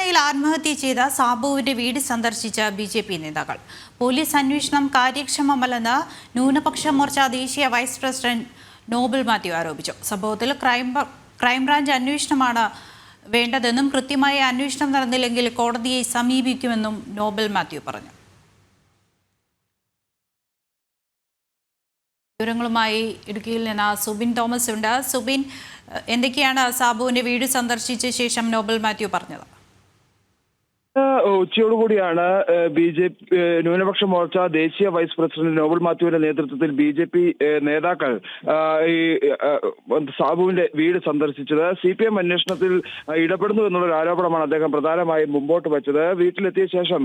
കട്ടപ്പനയിൽ ആത്മഹത്യ ചെയ്ത സാബുവിന്റെ വീട് സന്ദർശിച്ച ബിജെപി നേതാക്കൾ. പോലീസ് അന്വേഷണം കാര്യക്ഷമമല്ലെന്ന് ന്യൂനപക്ഷ മോർച്ച ദേശീയ വൈസ് പ്രസിഡന്റ് നോബൽ മാത്യു ആരോപിച്ചു. സംഭവത്തിൽ ക്രൈംബ്രാഞ്ച് അന്വേഷണമാണ് വേണ്ടതെന്നും കൃത്യമായ അന്വേഷണം നടന്നില്ലെങ്കിൽ കോടതിയെ സമീപിക്കുമെന്നും നോബൽ മാത്യു പറഞ്ഞു. വിവരങ്ങളുമായി ഇടുക്കിയിൽ നിന്ന് സുബിൻ തോമസ് ഉണ്ട്. സുബിൻ, എന്തൊക്കെയാണ് സാബുവിന്റെ വീട് സന്ദർശിച്ച ശേഷം നോബൽ മാത്യു പറഞ്ഞത്? ഉച്ചയോടുകൂടിയാണ് ബിജെപി ന്യൂനപക്ഷ മോർച്ച ദേശീയ വൈസ് പ്രസിഡന്റ് നോബൽ മാത്യുവിന്റെ നേതൃത്വത്തിൽ ബിജെപി നേതാക്കൾ ഈ സാബുവിന്റെ വീട് സന്ദർശിച്ചത്. CPM അന്വേഷണത്തിൽ ഇടപെടുന്നു എന്നുള്ളൊരു ആരോപണമാണ് അദ്ദേഹം പ്രധാനമായും മുമ്പോട്ട് വെച്ചത്. വീട്ടിലെത്തിയ ശേഷം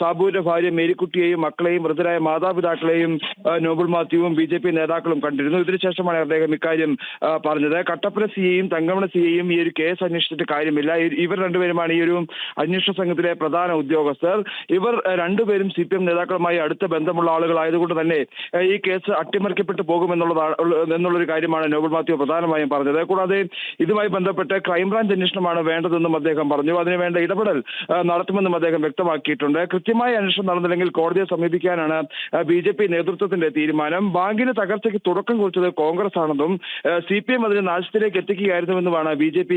സാബുവിന്റെ ഭാര്യ മേരിക്കുട്ടിയെയും മക്കളെയും മൃതരായ മാതാപിതാക്കളെയും നോബൽ മാത്യുവും ബിജെപി നേതാക്കളും കണ്ടിരുന്നു. ഇതിനുശേഷമാണ് അദ്ദേഹം ഇക്കാര്യം പറഞ്ഞത്. കട്ടപ്പന സിയെയും തങ്കമണ സിയെയും ഈ ഒരു കേസ് അന്വേഷിച്ചിട്ട് കാര്യമില്ല. ഇവർ രണ്ടുപേരുമാണ് ഈ ഒരു അന്വേഷണ സംഘത്തിലെ പ്രധാന ഉദ്യോഗസ്ഥർ. ഇവർ രണ്ടുപേരും CPM നേതാക്കളുമായി അടുത്ത ബന്ധമുള്ള ആളുകളായതുകൊണ്ട് തന്നെ ഈ കേസ് അട്ടിമറിക്കപ്പെട്ടു പോകുമെന്നുള്ളൊരു കാര്യമാണ് നോബൽ മാത്യു പ്രധാനമായും പറഞ്ഞത്. കൂടാതെ ഇതുമായി ബന്ധപ്പെട്ട് ക്രൈംബ്രാഞ്ച് അന്വേഷണമാണ് വേണ്ടതെന്നും അദ്ദേഹം പറഞ്ഞു. അതിനുവേണ്ട ഇടപെടൽ നടത്തുമെന്നും അദ്ദേഹം വ്യക്തമാക്കിയിട്ടുണ്ട്. കൃത്യമായ അന്വേഷണം നടന്നില്ലെങ്കിൽ കോടതിയെ സമീപിക്കാനാണ് BJP നേതൃത്വത്തിന്റെ തീരുമാനം. ബാങ്കിന് തകർച്ചയ്ക്ക് തുടക്കം കുറിച്ചത് കോൺഗ്രസ് ആണെന്നും CPM അതിനെ നാശത്തിലേക്ക് എത്തിക്കുകയായിരുന്നുവെന്നുമാണ് BJP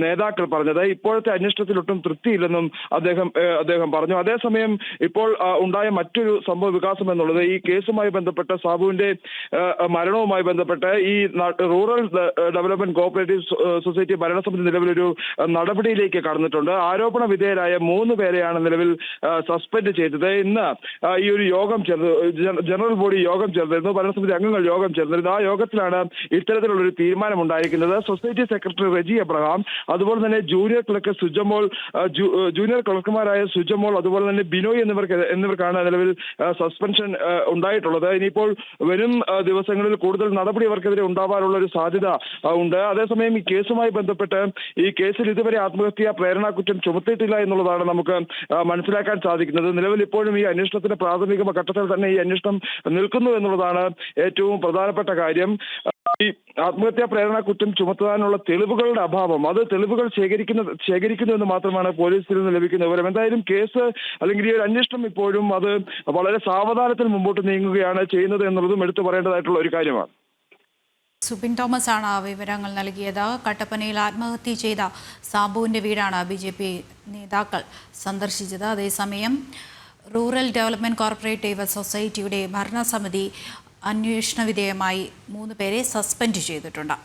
നേതാക്കൾ പറഞ്ഞത്. ഇപ്പോഴത്തെ അന്വേഷണത്തിൽ ഒട്ടും തൃപ്തിയില്ലെന്നും അദ്ദേഹം പറഞ്ഞു. അതേസമയം ഇപ്പോൾ ഉണ്ടായ മറ്റൊരു സംഭവ വികാസം എന്നുള്ളത് ഈ കേസുമായി ബന്ധപ്പെട്ട സാബുവിന്റെ മരണവുമായി ബന്ധപ്പെട്ട് ഈ റൂറൽ ഡെവലപ്മെന്റ് കോഓപ്പറേറ്റീവ് സൊസൈറ്റി ഭരണസമിതി നിലവിലൊരു നടപടിയിലേക്ക് കടന്നിട്ടുണ്ട്. ആരോപണ വിധേയരായ 3 പേരെയാണ് നിലവിൽ സസ്പെൻഡ് ചെയ്തത്. ഇന്ന് ഈ ഒരു യോഗം ചേർന്നു, ജനറൽ ബോഡി യോഗം ചേർന്നിരുന്നു, ഭരണസമിതി അംഗങ്ങൾ യോഗം ചേർന്നിരുന്നു. ആ യോഗത്തിലാണ് ഇത്തരത്തിലുള്ളൊരു തീരുമാനം ഉണ്ടായിരിക്കുന്നത്. സൊസൈറ്റി സെക്രട്ടറി റെജി എബ്രഹാം, അതുപോലെ തന്നെ ജൂനിയർ ക്ലർക്ക് സുജമോൾ, ജൂനിയർ ക്ലർക്കുമാരായ സുജമോൾ, അതുപോലെ തന്നെ ബിനോയ് എന്നിവർക്കാണ് നിലവിൽ സസ്പെൻഷൻ ഉണ്ടായിട്ടുള്ളത്. ഇനിയിപ്പോൾ വരും ദിവസങ്ങളിൽ കൂടുതൽ നടപടി ഇവർക്കെതിരെ ഉണ്ടാവാനുള്ള ഒരു സാധ്യത ഉണ്ട്. അതേസമയം ഈ കേസുമായി ബന്ധപ്പെട്ട് ഈ കേസിൽ ഇതുവരെ ആത്മഹത്യാ പ്രേരണാ കുറ്റം ചുമത്തിയിട്ടില്ല എന്നുള്ളതാണ് നമുക്ക് മനസ്സിലാക്കാൻ സാധിക്കുന്നത്. നിലവിൽ ഇപ്പോഴും ഈ അന്വേഷണത്തിന്റെ പ്രാഥമിക ഘട്ടത്തിൽ തന്നെ ഈ അന്വേഷണം നിൽക്കുന്നു എന്നുള്ളതാണ് ഏറ്റവും പ്രധാനപ്പെട്ട കാര്യം. ഈ ആത്മഹത്യാ പ്രേരണാ കുറ്റം ചുമത്താനുള്ള തെളിവുകളുടെ അഭാവം, അത് തെളിവുകൾ ശേഖരിക്കുന്നു എന്ന് മാത്രമാണ് പോലീസിൽ നിന്ന് ലഭിക്കുന്ന വിവരം. എന്തായാലും കേസ് അല്ലെങ്കിൽ ഈ ഒരു അന്വേഷണം ഇപ്പോഴും അത് വളരെ സാവധാനത്തിൽ മുമ്പോട്ട് നീങ്ങുകയാണ് ചെയ്യുന്നത് എന്നുള്ളതും എടുത്തു പറയേണ്ടതായിട്ടുള്ള ഒരു കാര്യമാണ്. സുബിൻ തോമസ് ആണ് വിവരങ്ങൾ നൽകിയത്. കട്ടപ്പനയിൽ ആത്മഹത്യ ചെയ്ത സാബുവിന്റെ വീടാണ് BJP നേതാക്കൾ സന്ദർശിച്ചത്. അതേസമയം റൂറൽ ഡെവലപ്മെന്റ് കോർപ്പറേറ്റീവ് സൊസൈറ്റിയുടെ ഭരണസമിതി അന്വേഷണ വിധേയമായി 3 പേരെ സസ്പെൻഡ് ചെയ്തിട്ടുണ്ട്.